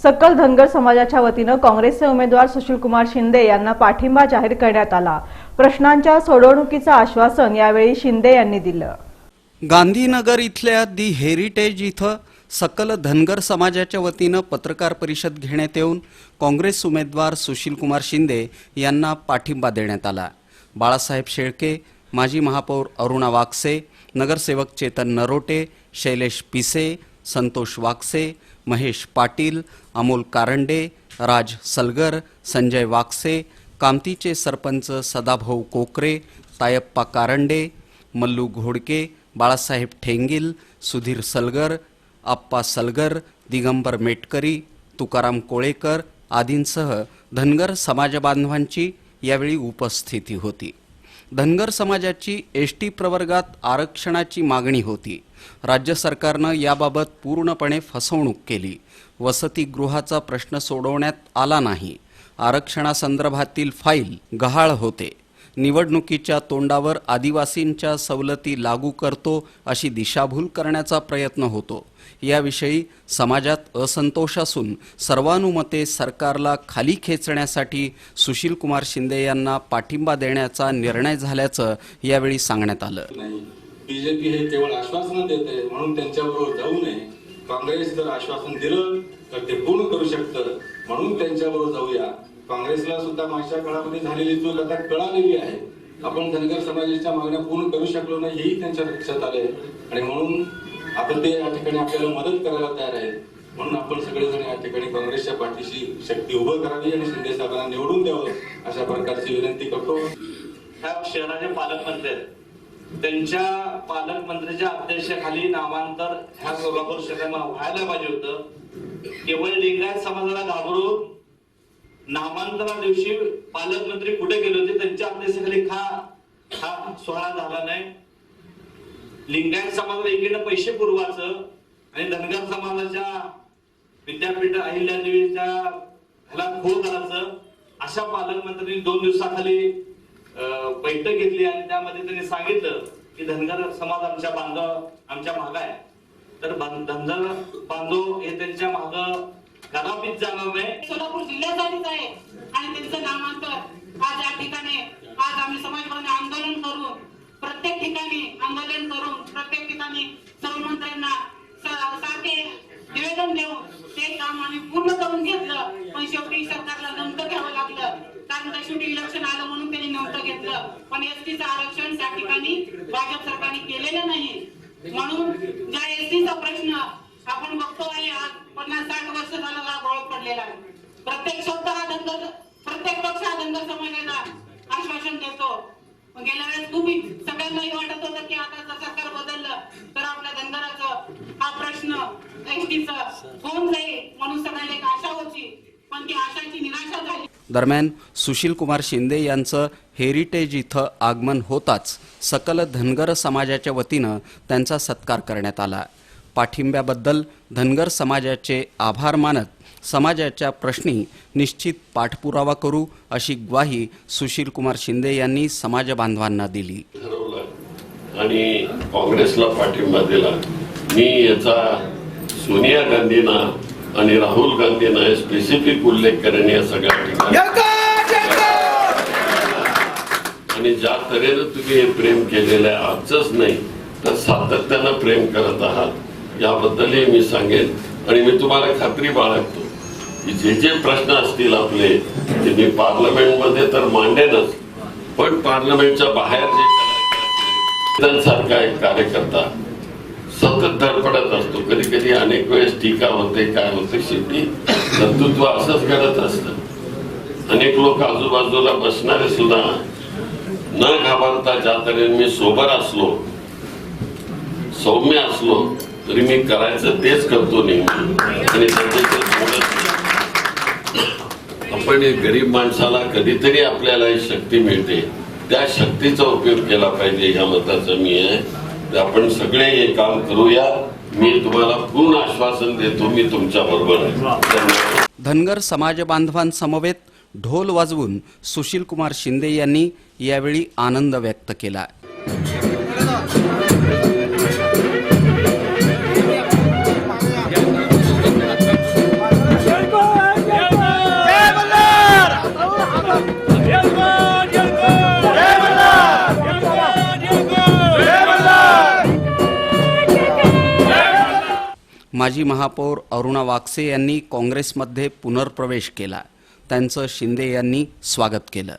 सकल धनगर समाजाच्या वतीने काँग्रेसचे उमेदवार सुशीलकुमार शिंदे यांना पाठिंबा जाहीर करण्यात आला। प्रश्नांच्या सोडवणुकीचं आश्वासन यावेळी शिंदे यांनी दिलं। गांधीनगर इथल्या दी हेरिटेज इथं सकल धनगर समाजाच्या वतीनं पत्रकार परिषद घेण्यात येऊन काँग्रेस उमेदवार सुशीलकुमार शिंदे यांना पाठिंबा देण्यात आला। बाळासाहेब शेळके, माजी महापौर अरुणा वाकसे, नगरसेवक चेतन नरोटे, शैलेश पिसे, संतोष वाकसे, महेश पाटील, अमोल कारंडे, राज सलगर, संजय वाकसे, कामतीचे सरपंच सदाभाऊ कोकरे, तायप्पा कारंडे, मल्लू घोडके, बाळासाहेब ठेंगिल, सुधीर सलगर, आप्पा सलगर, दिगंबर मेटकरी, तुकाराम कोळेकर आदींसह धनगर समाजबांधवांची यावेळी उपस्थिती होती। धनगर समाजाची एसटी प्रवर्गात आरक्षणाची मागणी होती। राज्य सरकारनं याबाबत पूर्णपणे फसवणूक केली। वसतिगृहाचा प्रश्न सोडवण्यात आला नाही। आरक्षणासंदर्भातील फाईल गहाळ होते। निवडणुकीच्या तोंडावर आदिवासींच्या सवलती लागू करतो अशी दिशाभूल करण्याचा प्रयत्न होतो। याविषयी समाजात असंतोष असून सर्वानुमते सरकारला खाली खेचण्यासाठी सुशीलकुमार शिंदे यांना पाठिंबा देण्याचा निर्णय झाल्याचं यावेळी सांगण्यात आलं। बीजेपी हे केवळ आश्वासन देते म्हणून त्यांच्याबरोबर जाऊ नये। काँग्रेस जर आश्वासन दिलं तर ते पूर्ण करू शकतं म्हणून त्यांच्याबरोबर जाऊया। काँग्रेसला सुद्धा मागच्या काळामध्ये झालेली चूक आता कळालेली आहे। आपण धनगर समाजाच्या मागण्या पूर्ण करू शकलो नाही हेही त्यांच्या लक्षात आले आणि म्हणून आता ते या ठिकाणी आपल्याला मदत करायला तयार आहेत। म्हणून आपण सगळेजण या ठिकाणी काँग्रेसच्या पाठीशी शक्ती उभं करावी आणि शिंदे साहेबांना निवडून द्यावं अशा प्रकारची विनंती करतो। ह्या शहराचे पालकमंत्री आहेत, त्यांच्या पालकमंत्र्यांच्या अध्यक्षतेखाली नामांतर ह्या सोलापूर शहरामध्ये व्हायला पाहिजे होतं। केवळ लिंगायत समाजाला घाबरून नामांतरा दिवशी पालकमंत्री कुठे गेले होते त्यांच्या अध्यक्षतेखाली हा सोहळा झाला नाही। लिंगायत समाजाला इकडे पैसे पुरवायचं आणि धनगर समाजाच्या विद्यापीठ अहिल्यादेवीच्या ह्याला खो करायचं अशा पालकमंत्र्यांनी 2 दिवसाखाली बैठक घेतली आणि त्यामध्ये त्यांनी सांगितलं की धनगर समाज आमच्या मागे आहे, तर धनगर बांधव हे त्यांच्या मागे कदापिच जाणार नाही। सोलापूर जिल्ह्यासाठीच आहे आणि त्यांचं नामांतर आज या ठिकाणी आज आम्ही समाजबांधव आंदोलन करून प्रत्येक ठिकाणी आंदोलन करून प्रत्येक ठिकाणी सर्व मंत्र्यांना सारखे निवेदन देऊन ते काम आम्ही पूर्ण करून घेतलं। पण शेवटी सरकारला नमतं घ्यावं लागलं कारण त्या शेवटी इलेक्शन आलं म्हणून त्यांनी नमतं घेतलं। पण एसटीचं आरक्षण त्या ठिकाणी भाजप सरकारने केलेलं नाही। म्हणून ज्या एसटीचा प्रश्न आपण बघतो आहे आज 50-60 वर्ष झाला गोळ पडलेला आहे। प्रत्येक पक्ष हा धनगर समाजाला आश्वासन देतो। गेल्या वेळेस खूप सगळ्यांनाही वाटत होतं की आता जर सरकार बदललं तर आपल्या धनगराचं हा प्रश्न एसटीचा होऊन जाईल म्हणून सगळ्यांना एक आशा होती, पण ती आशाची निराशा झाली। दरम्यान सुशीलकुमार शिंदे यांचं हेरिटेज इथं आगमन होताच सकल धनगर समाजाच्या वतीनं त्यांचा सत्कार करण्यात आला। पाठिंब्याबद्दल धनगर समाजाचे आभार मानत समाजाच्या प्रश्नी निश्चित पाठपुरावा करू अशी ग्वाही सुशीलकुमार शिंदे यांनी समाज बांधवांना दिली। आणि काँग्रेसला पाठिंबा दिला। मी याचा सोनिया गांधींना आणि राहुल गांधींना स्पेसिफिक उल्लेख करणे या सगळ्या ठिकाणी आणि ज्या तऱ्हेनं तुम्ही हे प्रेम केलेलं आहे आजच नाही तर सातत्यानं प्रेम करत आहात याबद्दलही मी सांगेन। आणि मी तुम्हाला खात्री बाळगतो की जे प्रश्न असतील आपले ते मी पार्लमेंटमध्ये तर मांडेनच, पण पार्लमेंटच्या बाहेर जे सारखा एक कार्यकर्ता सतत धडपडत असतो। कधी कधी अनेक वेळेस टीका होते, काय होते, शेवटी कर्तृत्व असंच घडत असतं। अनेक लोक आजूबाजूला बसणारे सुद्धा न घाबरता ज्या तऱ्हेने मी सोबर असलो, सौम्य असलो तरी मी करायचं तेच करतो नेहमी आणि आपण गरीब माणसाला कधीतरी आपल्याला शक्ती मिळते, त्या शक्तीचा उपयोग केला पाहिजे ह्या मताचं मी आहे। आपण सगळे हे काम करूया। मी तुम्हाला पूर्ण आश्वासन देतो मी तुमच्या बरोबर आहे। धनगर समाज बांधवांसमवेत ढोल वाजवून सुशीलकुमार शिंदे यांनी यावेळी आनंद व्यक्त केला। जय माजी महापौर अरुणा वाकसे यांनी काँग्रेसमध्ये पुनर्प्रवेश केला. त्यांचं शिंदे यांनी स्वागत केलं.